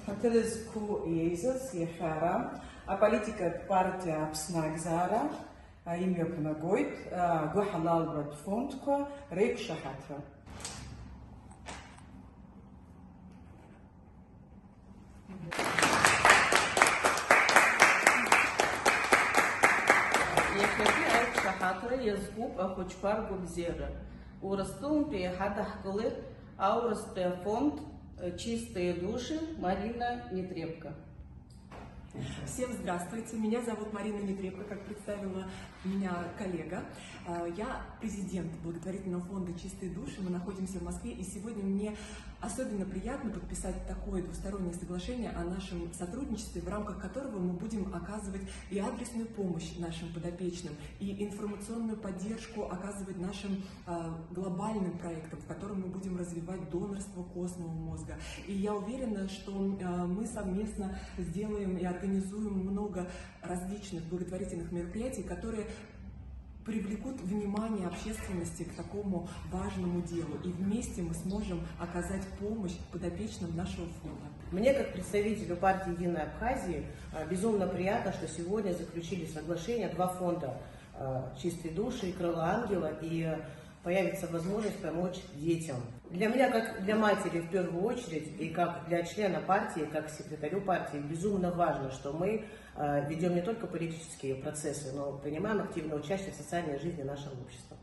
Hotels Ku Iezas, Yehara, a politica partea Psnagzara, a imio Punagoit, a Guhalal Bad Fontqua, Rek Shahatra. يزقوب أخوش فارغو بزيرة ورستون في حدا حكولت أورست фонд «Чистые души» Марина Нетребко. Всем здравствуйте, меня зовут Марина Нетребко, как представила меня коллега. Я президент благотворительного фонда «Чистые души», мы находимся в Москве, и сегодня мне особенно приятно подписать такое двустороннее соглашение о нашем сотрудничестве, в рамках которого мы будем оказывать и адресную помощь нашим подопечным, и информационную поддержку оказывать нашим глобальным проектам, в котором мы будем развивать донорство костного мозга. И я уверена, что мы совместно сделаем и организуем много различных благотворительных мероприятий, которые привлекут внимание общественности к такому важному делу. И вместе мы сможем оказать помощь подопечным нашего фонда. Мне, как представителю партии «Единая Абхазия», безумно приятно, что сегодня заключили соглашение два фонда «Чистые души» и «Крыло ангела», и появится возможность помочь детям. Для меня, как для матери в первую очередь, и как для члена партии, как секретарю партии, безумно важно, что мы ведем не только политические процессы, но принимаем активное участие в социальной жизни нашего общества.